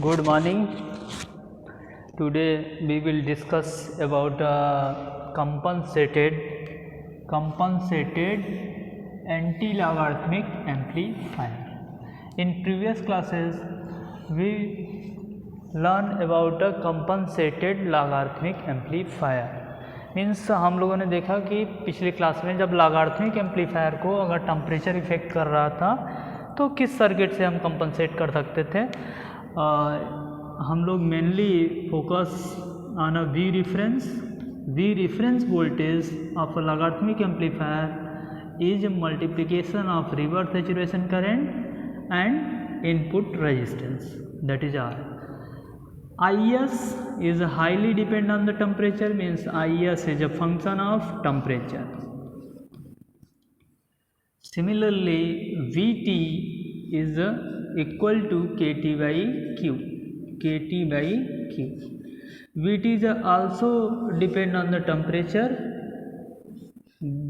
Good morning. Today we will discuss about compensated anti-logarithmic amplifier. In previous classes we learn about a compensated logarithmic amplifier. Means हम लोगों ने देखा कि पिछली class में जब लॉगरिथमिक एम्पलीफायर को अगर टेम्परेचर इफेक्ट कर रहा था तो किस सर्किट से हम कंपनसेट कर सकते थे. हम लोग mainly focus on a V reference voltage of a logarithmic amplifier is multiplication of reverse saturation current and input resistance, that is R. IS is highly depend on the temperature, means IS is a function of temperature. Similarly, VT is equal to KT by Q. VT is also depend on the temperature.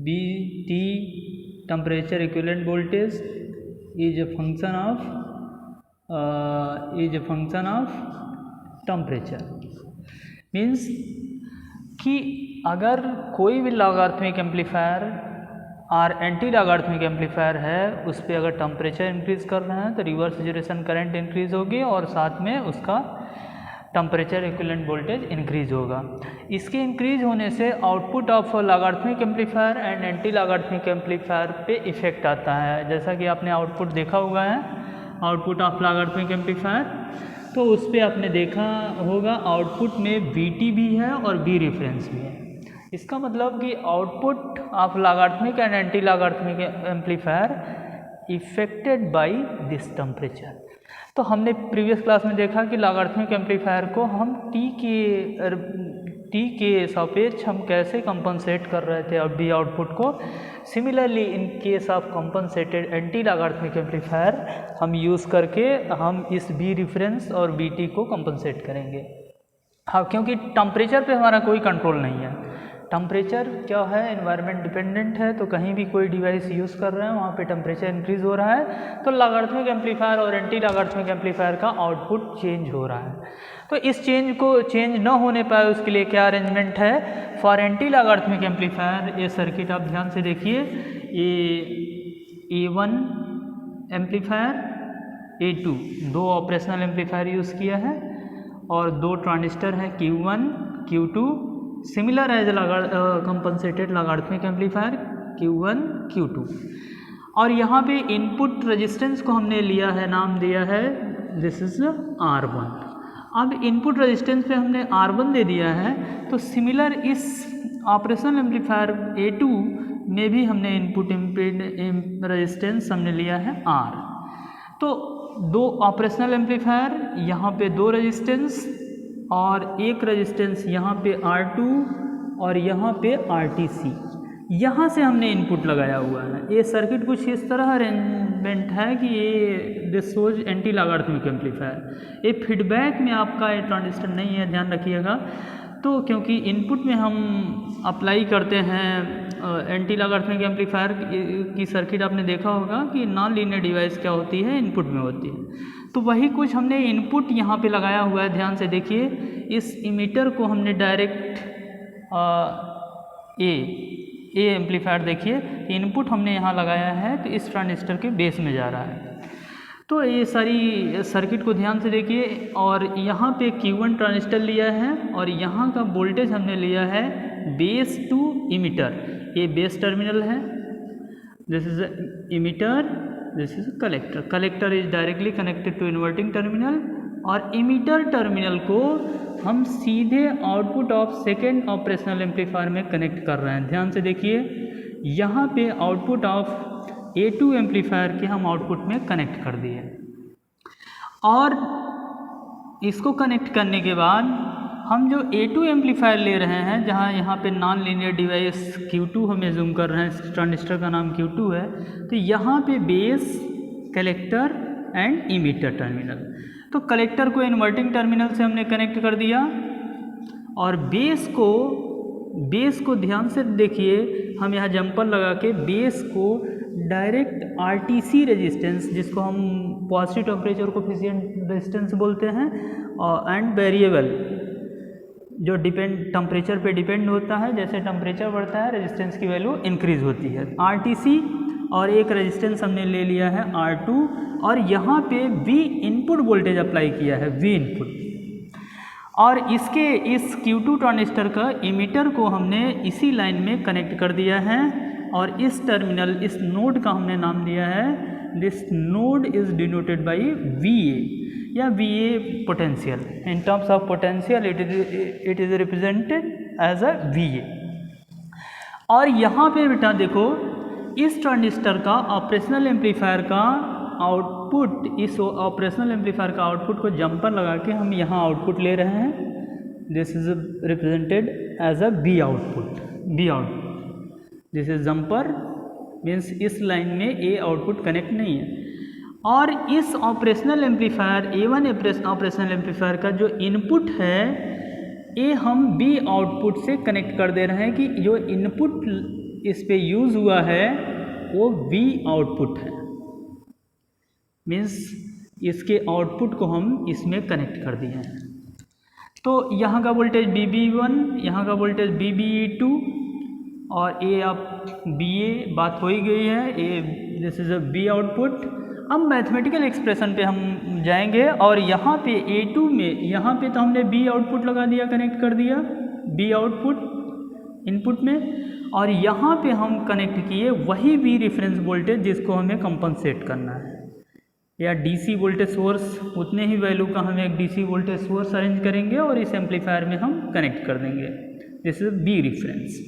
VT, temperature equivalent voltage, is a function of temperature. Means कि अगर कोई भी logarithmic amplifier और anti logarithmic amplifier है उस पर अगर temperature increase कर रहे हैं तो रिवर्स सैचुरेशन करंट इंक्रीज़ होगी और साथ में उसका टेम्परेचर इक्विवेलेंट वोल्टेज इंक्रीज़ होगा. इसके इंक्रीज होने से output of logarithmic amplifier and anti logarithmic amplifier पे इफेक्ट आता है. जैसा कि आपने आउटपुट देखा हुआ है, आउटपुट ऑफ लॉगरिथमिक एम्पलीफायर, तो उस पर आपने देखा होगा आउटपुट में VT भी है और V रेफरेंस भी है. इसका मतलब कि output of logarithmic and anti logarithmic amplifier affected by this temperature. तो हमने प्रीवियस क्लास में देखा कि लॉगरिथमिक एम्पलीफायर को हम टी के सापेक्ष हम कैसे कंपनसेट कर रहे थे अब भी आउटपुट को. Similarly in case of compensated anti logarithmic amplifier हम यूज़ करके हम इस V रेफरेंस और VT को कंपनसेट करेंगे. हाँ, क्योंकि टेम्परेचर पे हमारा कोई कंट्रोल नहीं है. टेम्परेचर क्या है, एनवायरनमेंट डिपेंडेंट है. तो कहीं भी कोई डिवाइस यूज़ कर रहे हैं वहाँ पे टेम्परेचर इंक्रीज़ हो रहा है तो लॉगरिथमिक एम्पलीफायर और एंटी लॉगरिथमिक एम्पलीफायर का आउटपुट चेंज हो रहा है. तो इस चेंज न होने पाए उसके लिए क्या अरेंजमेंट है फॉर एंटी लॉगरिथमिक एम्पलीफायर. ये सर्किट आप ध्यान से देखिए, ये A1 एम्पलीफायर, A2, दो ऑपरेशनल एम्पलीफायर यूज़ किया है और दो ट्रांजिस्टर है Q1 Q2, similar as compensated logarithmic amplifier Q1 Q2. और यहाँ पे इनपुट रेजिस्टेंस को हमने लिया है, नाम दिया है दिस इज R1. अब इनपुट रेजिस्टेंस पे हमने R1 दे दिया है तो सिमिलर इस ऑपरेशनल एम्पलीफायर A2 में भी हमने इनपुट रेजिस्टेंस हमने लिया है R. तो दो ऑपरेशनल एम्पलीफायर, यहाँ पे दो रेजिस्टेंस और एक रेजिस्टेंस यहाँ पे R2 और यहाँ पे RTC, यहाँ से हमने इनपुट लगाया हुआ है. ये सर्किट कुछ इस तरह अरेंजमेंट है कि ये this shows anti logarithmic amplifier. ये फीडबैक में आपका ये ट्रांजिस्टर नहीं है, ध्यान रखिएगा. तो क्योंकि इनपुट में हम अप्लाई करते हैं एंटी लॉगरिथमिक एम्पलीफायर की सर्किट आपने देखा होगा कि नॉन लीनियर डिवाइस क्या होती है, इनपुट में होती है. तो वही कुछ हमने इनपुट यहाँ पे लगाया हुआ है. ध्यान से देखिए, इस इमीटर को हमने डायरेक्ट ए एम्पलीफायर देखिए इनपुट हमने यहाँ लगाया है तो इस ट्रांजिस्टर के बेस में जा रहा है. तो ये सारी सर्किट को ध्यान से देखिए और यहाँ पे Q1 ट्रांजिस्टर लिया है और यहाँ का वोल्टेज हमने लिया है बेस टू इमीटर. ये बेस टर्मिनल है, this is emitter, this is collector. Collector is directly connected to inverting terminal और इमीटर टर्मिनल को हम सीधे output of second operational amplifier में कनेक्ट कर रहे हैं. ध्यान से देखिए, यहाँ पे आउटपुट ऑफ A2 एम्पलीफायर के हम आउटपुट में कनेक्ट कर दिए और इसको कनेक्ट करने के बाद हम जो A2 एम्पलीफायर ले रहे हैं, जहाँ यहाँ पे नॉन लीनियर डिवाइस Q2 हमें जूम कर रहे हैं, ट्रांजिस्टर का नाम Q2 है, तो यहाँ पे base, collector and emitter terminal. तो कलेक्टर को इन्वर्टिंग टर्मिनल से हमने कनेक्ट कर दिया और बेस को ध्यान से देखिए, हम यहाँ जंपर लगा के बेस को डायरेक्ट RTC रेजिस्टेंस, जिसको हम पॉजिटिव टेम्परेचर कोफिशिएंट रेजिस्टेंस बोलते हैं। और एंड वेरिएबल जो टेम्परेचर पे डिपेंड होता है, जैसे टेम्परेचर बढ़ता है रेजिस्टेंस की वैल्यू इंक्रीज होती है। RTC और एक रेजिस्टेंस हमने ले लिया है R2 और यहाँ पे V इनपुट वोल्टेज अप्लाई किया है, V इनपुट। और इसके इस Q2 ट्रांजिस्टर का इमीटर को हमने इसी लाइन में कनेक्ट कर दिया है और इस टर्मिनल, इस नोड का हमने नाम दिया है, this node is denoted by VA या VA potential. In terms of potential it is represented as a VA। और यहाँ पे बेटा देखो, इस ट्रांजिस्टर का ऑपरेशनल एम्पलीफायर का आउटपुट, इस ऑपरेशनल एम्पलीफायर का आउटपुट को जंपर लगा के हम यहाँ आउटपुट ले रहे हैं। This is represented as a B output, B output. This is jumper means इस लाइन में A आउटपुट कनेक्ट नहीं है। और इस operational amplifier A1 operational amplifier का जो इनपुट है ये हम B आउटपुट से कनेक्ट कर दे रहे हैं कि जो इनपुट इस पे यूज़ हुआ है वो B आउटपुट है, मीन्स इसके आउटपुट को हम इसमें कनेक्ट कर दिए हैं। तो यहाँ का वोल्टेज VB1, यहाँ का वोल्टेज VBE2 और A आप BA बात हो ही गई है, this is a B output. अब मैथमेटिकल एक्सप्रेशन पे हम जाएंगे और यहाँ पे A2 में, यहाँ पे तो हमने B आउटपुट लगा दिया, कनेक्ट कर दिया B आउटपुट इनपुट में, और यहाँ पे हम कनेक्ट किए वही V रेफरेंस वोल्टेज जिसको हमें कंपनसेट करना है, या DC वोल्टेज सोर्स, उतने ही वैल्यू का हम एक DC वोल्टेज सोर्स अरेंज करेंगे और इस एम्पलीफायर में हम कनेक्ट कर देंगे। This is B reference.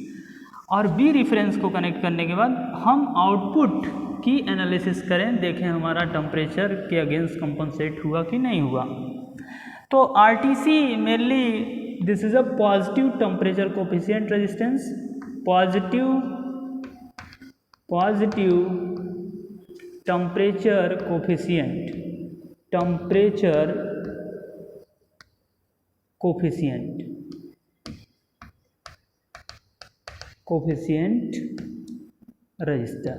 और B रेफरेंस को कनेक्ट करने के बाद हम आउटपुट की एनालिसिस करें, देखें हमारा टेम्परेचर के अगेंस्ट कंपनसेट हुआ कि नहीं हुआ। तो RTC mainly this is a positive temperature coefficient resistance, positive temperature coefficient, temperature coefficient register,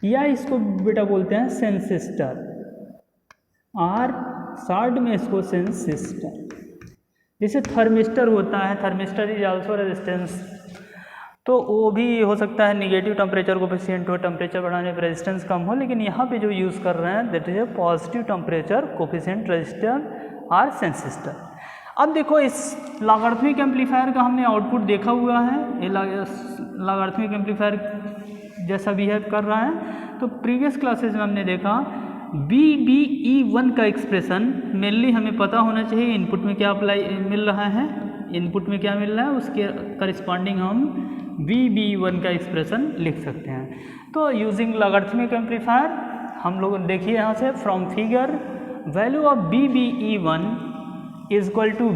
या इसको बेटा बोलते हैं सेंसिस्टर, और शॉर्ट में इसको सेंसिस्टर। जैसे थर्मिस्टर होता है, थर्मिस्टर इज आल्सो रेजिस्टेंस, तो वो भी हो सकता है निगेटिव टेम्परेचर कोफिशिएंट हो, टेम्परेचर बढ़ाने पर रेजिस्टेंस कम हो, लेकिन यहाँ पे जो यूज़ कर रहे हैं that is a positive temperature coefficient register और सेंसिस्टर। अब देखो इस लॉगरिथमिक एम्पलीफायर का हमने आउटपुट देखा हुआ है, ये लॉगरिथमिक एम्पलीफायर जैसा बिहेव कर रहा है। तो प्रीवियस क्लासेज में हमने देखा VBE1 का एक्सप्रेशन मेनली हमें पता होना चाहिए इनपुट में क्या अप्लाई मिल रहा है, इनपुट में क्या मिल रहा है उसके करस्पॉन्डिंग हम VBE1 का एक्सप्रेशन लिख सकते हैं। तो यूजिंग लॉगरिथमिक एम्पलीफायर हम लोग देखिए यहाँ से from figure, value of VBE1 is equal to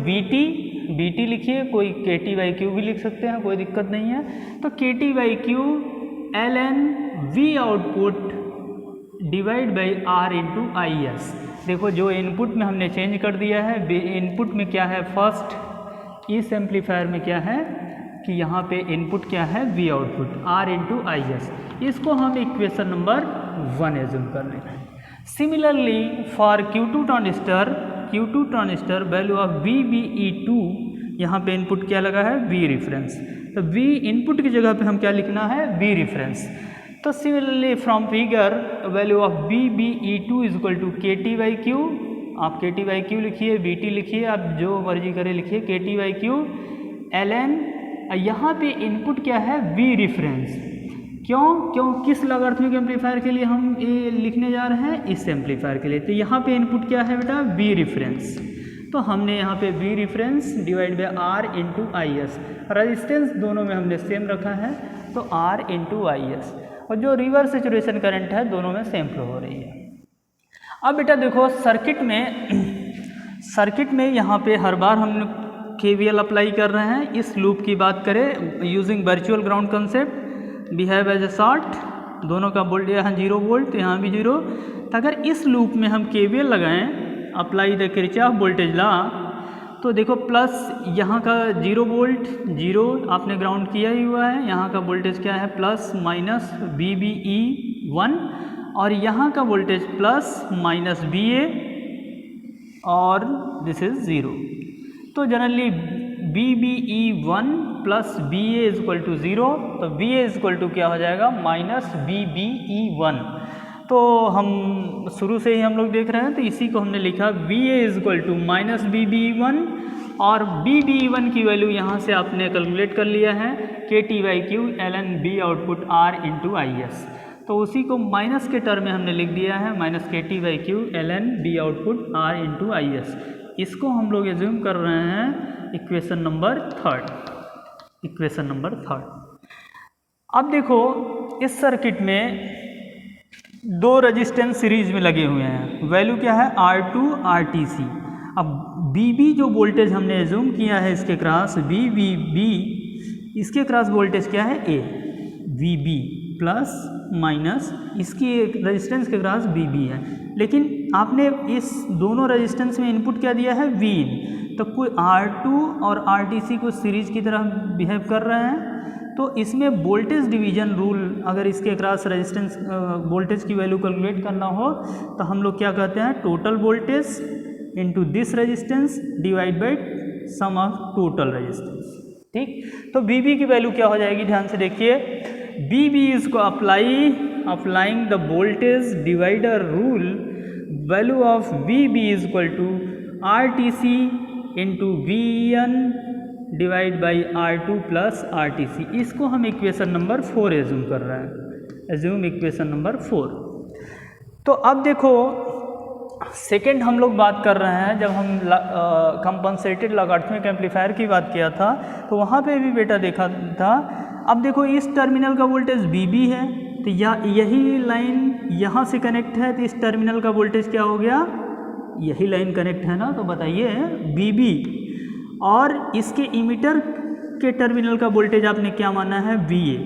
BT लिखिए, कोई KT/Q भी लिख सकते हैं, कोई दिक्कत नहीं है। तो KT/Q ln V output divide by R into IS। देखो जो इनपुट में हमने चेंज कर दिया है, इनपुट में क्या है फर्स्ट, इस एम्पलीफायर में क्या है कि यहाँ पे इनपुट क्या है V output R into IS, इसको हम इक्वेशन नंबर 1 एज्यूम कर रहे हैं। Similarly for Q2 transistor value of VBE2, यहाँ पे इनपुट क्या लगा है V रेफरेंस, तो V इनपुट की जगह पे हम क्या लिखना है V रेफरेंस। तो similarly from figure value of VBE2 is equal to KT/Q, आप KT/Q लिखिए, BT लिखिए, आप जो मर्जी करे लिखिए, KT/Q ln, यहाँ पे इनपुट क्या है V रेफरेंस। क्यों किस लॉगरिथमिक एम्पलीफायर के लिए हम ये लिखने जा रहे हैं, इस एम्पलीफायर के लिए। तो यहाँ पे इनपुट क्या है बेटा V रेफरेंस, तो हमने यहाँ पे V reference divide by R into IS, resistance दोनों में हमने सेम रखा है तो R इंटू IS, और जो रिवर्स सैचुरेशन करंट है दोनों में सेम फ्लो हो रही है। अब बेटा देखो सर्किट में यहाँ पे हर बार हम KVL अप्लाई कर रहे हैं। इस लूप की बात करें using virtual ground concept, behave as a short, दोनों का वोल्टेज यहाँ 0 वोल्ट, यहाँ भी 0। तो अगर इस लूप में हम KVL लगाएं, apply the Kirchhoff voltage law, तो देखो प्लस यहाँ का 0 वोल्ट 0 आपने ग्राउंड किया ही हुआ है, यहाँ का वोल्टेज क्या है प्लस माइनस VBE1, और यहाँ का voltage plus minus V A और दिस इज 0। तो generally V B E 1 plus V A is equal to 0, तो V A is equal to क्या हो जाएगा माइनस बी बी ई 1। तो हम शुरू से ही हम लोग देख रहे हैं, तो इसी को हमने लिखा V A is equal to minus V B E 1 और बी बी ई 1 की वैल्यू यहाँ से आपने कैलकुलेट कर लिया है K T by Q L N V output R into I S. तो उसी को माइनस के टर्म में हमने लिख दिया है minus K T by Q L N V output R into I S. इसको हम लोग एज्यूम कर रहे हैं इक्वेशन नंबर थर्ड। अब देखो इस सर्किट में दो रेजिस्टेंस सीरीज में लगे हुए हैं, वैल्यू क्या है R2 RTC। अब BB जो वोल्टेज हमने एज्यूम किया है इसके क्रॉस VBB, इसके क्रॉस वोल्टेज क्या है A, VB प्लस माइनस इसकी रेजिस्टेंस के क्रॉस BB है, लेकिन आपने इस दोनों रेजिस्टेंस में इनपुट क्या दिया है Vin, तो कोई R2 और RTC को सीरीज की तरह बिहेव कर रहे हैं। तो इसमें वोल्टेज डिवीजन रूल, अगर इसके क्रॉस रेजिस्टेंस वोल्टेज की वैल्यू कैलकुलेट करना हो तो हम लोग क्या कहते हैं, total voltage into this resistance divide by sum of total resistance. ठीक, तो BB की वैल्यू क्या हो जाएगी, ध्यान से देखिए, BB इसको applying the voltage divider rule, value of BB is equal to RTC into VN divide by R2 plus RTC। इसको हम इक्वेशन नंबर 4 एज्यूम कर रहे हैं, एज्यूम इक्वेशन नंबर 4। तो अब देखो सेकेंड हम लोग बात कर रहे हैं, जब हम कंपनसेटेड लॉगरिथमिक एम्पलीफायर की बात किया था तो वहाँ पे भी बेटा देखा था। अब देखो इस टर्मिनल का वोल्टेज BB है, तो यही लाइन यहाँ से कनेक्ट है, तो इस टर्मिनल का वोल्टेज क्या हो गया, यही लाइन कनेक्ट है ना, तो बताइए BB, और इसके इमीटर के टर्मिनल का वोल्टेज आपने क्या माना है VA।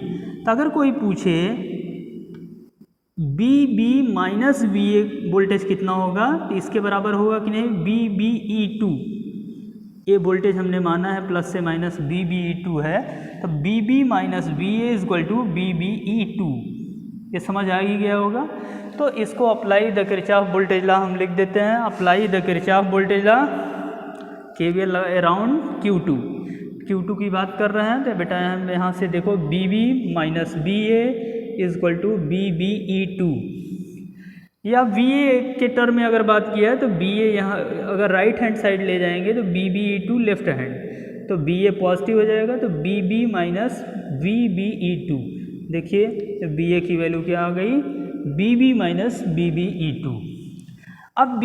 तो अगर कोई पूछे BB माइनस VA वोल्टेज कितना होगा, तो इसके बराबर होगा कि नहीं, BBE2, ये वोल्टेज हमने माना है प्लस से माइनस BBE2 है, तो BB minus VA is equal to BBE2। ये समझ आ ही गया होगा। तो इसको apply the Kirchhoff voltage law हम लिख देते हैं, apply the Kirchhoff voltage law KVL around Q2 की बात कर रहे हैं। तो बेटा हम यहाँ से देखो BB minus BA is equal to BBE2, या VA के टर्म में अगर बात किया है तो BA यहाँ अगर राइट हैंड साइड ले जाएंगे तो BBE2 लेफ्ट हैंड, तो BA पॉजिटिव हो जाएगा, तो BB माइनस VBE2। देखिए तो BA की वैल्यू क्या आ गई, BB माइनस BBE2। अब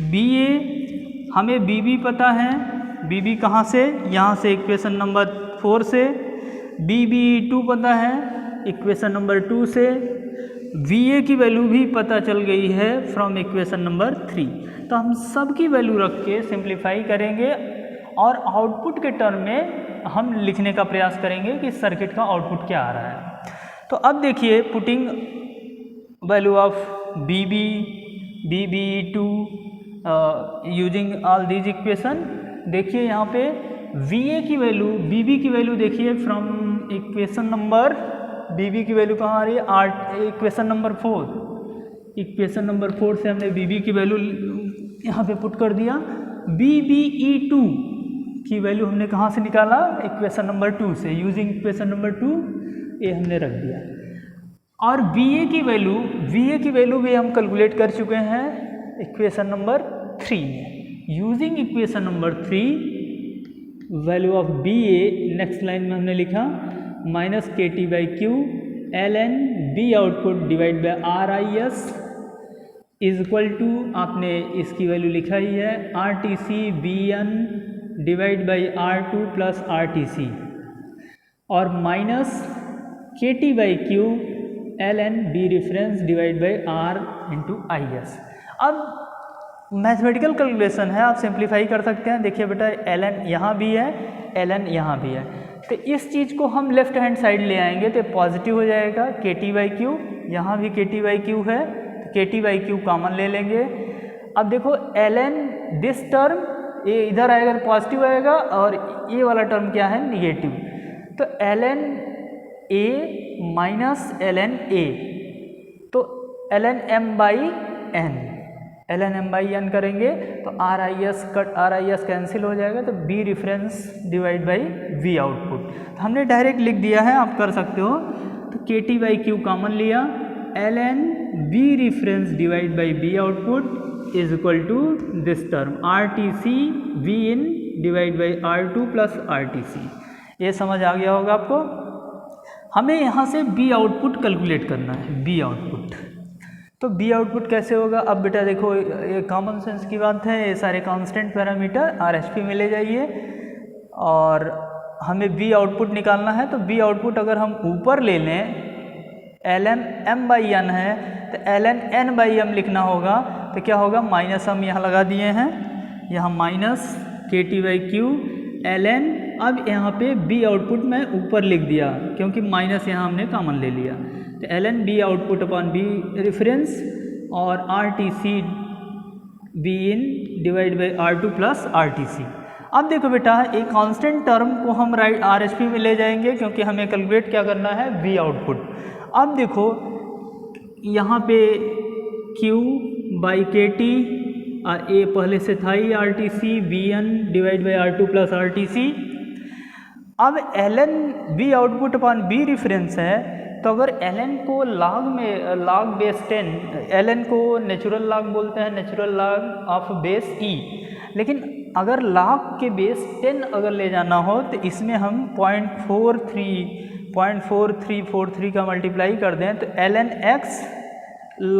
BA हमें BB पता है, BB कहाँ से, यहाँ से इक्वेशन नंबर 4 से, BBE2 पता है इक्वेशन नंबर 2 से, VA की वैल्यू भी पता चल गई है फ्रॉम इक्वेशन नंबर 3। तो हम सब की वैल्यू रख के सिंप्लीफाई करेंगे और आउटपुट के टर्म में हम लिखने का प्रयास करेंगे कि सर्किट का आउटपुट क्या आ रहा है। तो अब देखिए putting value of BBE2 using all these equation, देखिए यहाँ पे VA की वैल्यू, BB की वैल्यू देखिए फ्रॉम इक्वेशन नंबर, BB की वैल्यू कहाँ आ रही है, इक्वेशन नंबर 4। इक्वेशन नंबर 4 से हमने BB की वैल्यू यहाँ पे पुट कर दिया। BBE2 की वैल्यू हमने कहाँ से निकाला, इक्वेशन नंबर 2 से, यूजिंग इक्वेशन नंबर 2 ये हमने रख दिया। और VA की वैल्यू भी हम कैलकुलेट कर चुके हैं इक्वेशन नंबर 3 में, using equation number 3 value of BA next line में हमने लिखा minus KT by Q LN B output divide by RIS is equal to, आपने इसकी वैल्यू लिखा ही है, RTC BN divide by R2 plus RTC और minus KT by Q LN B reference divide by R into IS। अब mathematical calculation है, आप simplify कर सकते हैं। देखिए बेटा LN यहाँ भी है, LN यहाँ भी है, तो इस चीज़ को हम लेफ्ट हैंड साइड ले आएंगे तो पॉजिटिव हो जाएगा, KT बाई क्यू, यहाँ भी KT बाई क्यू है, तो KT बाई क्यू कॉमन ले लेंगे। अब देखो LN दिस टर्म ये इधर आएगा तो पॉजिटिव आएगा, और ये वाला टर्म क्या है, निगेटिव, तो LN A minus LN A ln m by n, ln m by n करेंगे तो आर आई एस कैंसिल हो जाएगा, तो V reference divide by V output. तो हमने डायरेक्ट लिख दिया है, आप कर सकते हो। तो K T by Q common लिया, ln V reference divide by V output is equal to this term R T C V in divide by R two plus R T C. ये समझ आ गया होगा आपको। हमें यहाँ से बी आउटपुट कैलकुलेट करना है, बी आउटपुट। तो बी आउटपुट कैसे होगा? अब बेटा देखो, ये कॉमन सेंस की बात है, ये सारे constant parameter R H P में ले जाइए और हमें बी आउटपुट निकालना है। तो बी आउटपुट अगर हम ऊपर ले लें, ln m बाई n है तो ln n बाई m लिखना होगा। तो क्या होगा, माइनस हम यहाँ लगा दिए हैं, यहाँ minus K T by Q ln, अब यहाँ पे बी आउटपुट मैं ऊपर लिख दिया क्योंकि माइनस यहाँ हमने कॉमन ले लिया। तो ln B output upon B reference और R T C B in divide by R two plus R T C. अब देखो बेटा, एक कांस्टेंट टर्म को हम राइट आर एच पी में ले जाएंगे क्योंकि हमें कैलकुलेट क्या करना है, बी आउटपुट। अब देखो यहाँ पे Q बाई के टी, ए पहले से था ही R T C B N divide by R two plus R T C. अब ln B output upon B reference है, तो अगर ln को लॉग में लॉग बेस 10, ln को नेचुरल लॉग बोलते हैं, natural log of base e, लेकिन अगर लॉग के बेस 10 अगर ले जाना हो तो इसमें हम 0.4343 का मल्टीप्लाई कर दें तो ln x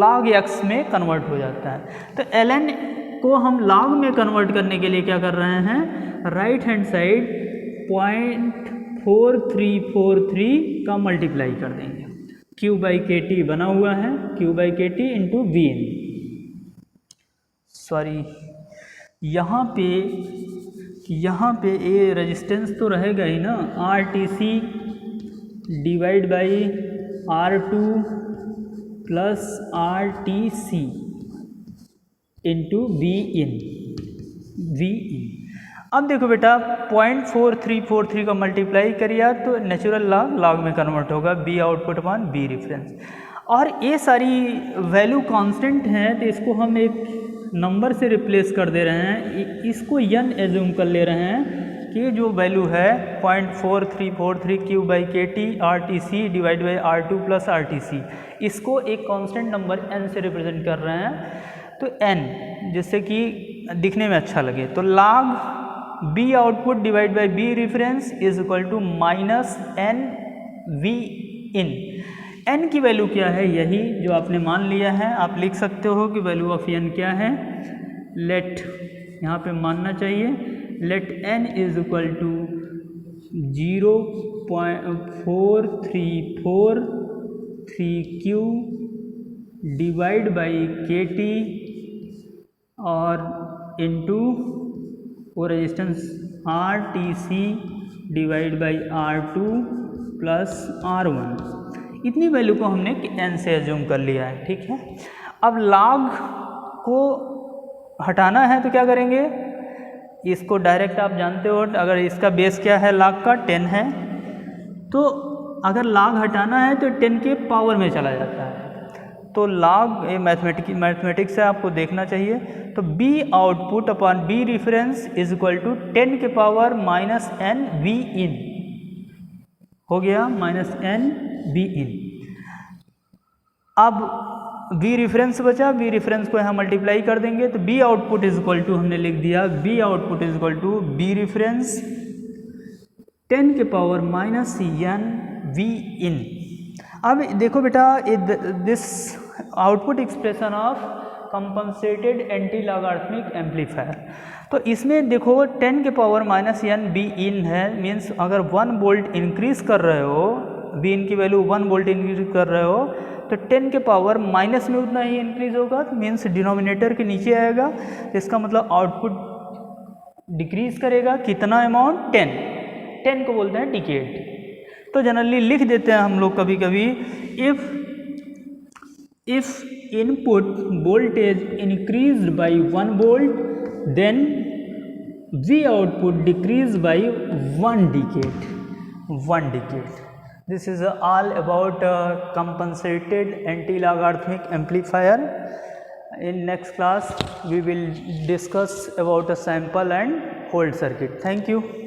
log x में कन्वर्ट हो जाता है। तो ln को हम log में कन्वर्ट करने के लिए क्या कर रहे हैं, राइट हैंड साइड 0.4343 का मल्टीप्लाई कर देंगे। q बाई के टी बना हुआ है, q by K T into V in, sorry यहाँ पे ये रेजिस्टेंस तो रहेगा ही ना, R T C divide by R two plus R T C into V in. अब देखो बेटा 0.4343 का मल्टीप्लाई करिए तो नेचुरल लॉग में कन्वर्ट होगा, B output upon B reference. और ये सारी वैल्यू कांस्टेंट हैं तो इसको हम एक नंबर से रिप्लेस कर दे रहे हैं, इसको n एज्यूम कर ले रहे हैं कि जो वैल्यू है 0.4343 Q by K T R T C divide by R two plus R T C, इसको एक कांस्टेंट नंबर n से रिप्रेजेंट कर रहे हैं। तो n जिससे कि दिखने में अच्छा लगे, तो log b output divide by b reference is equal to minus n v in. n की वैल्यू क्या है, यही जो आपने मान लिया है। आप लिख सकते हो कि वैल्यू ऑफ n क्या है, लेट यहाँ पे मानना चाहिए, let n is equal to 0.4343 divide by K T और इनटू वो resistance R T C divide by R two plus R one. इतनी वैल्यू को हमने n से एज्यूम कर लिया है, ठीक है। अब log को हटाना है तो क्या करेंगे, इसको डायरेक्ट आप जानते हो, अगर इसका बेस क्या है log का 10 है, तो अगर log हटाना है तो 10 के पावर में चला जाता है। तो log ये मैथमेटिक्स से आपको देखना चाहिए। तो b output upon b reference is equal to 10 के power minus n v in हो गया, माइनस n v इन। अब b रेफरेंस बचा, b रेफरेंस को यहाँ मल्टीप्लाई कर देंगे तो b output is equal to हमने लिख दिया, b output is equal to b reference 10 के power minus n v in. अब देखो बेटा, this output expression of compensated anti logarithmic amplifier. तो इसमें देखो 10 के power minus n be in है, मीन्स अगर 1 वोल्ट इंक्रीज कर रहे हो, बी इन की वैल्यू 1 वोल्ट इंक्रीज कर रहे हो तो 10 के पावर माइनस में उतना ही इंक्रीज होगा, मीन्स डिनोमिनेटर के नीचे आएगा। तो इसका मतलब आउटपुट डिक्रीज करेगा, कितना अमाउंट, 10 को बोलते हैं डिकेड। तो जनरली लिख देते हैं हम लोग कभी कभी, if input voltage increased by 1 volt then V output decrease by 1 decade. This is all about compensated anti-logarithmic amplifier. In next class we will discuss about a sample and hold circuit. Thank you.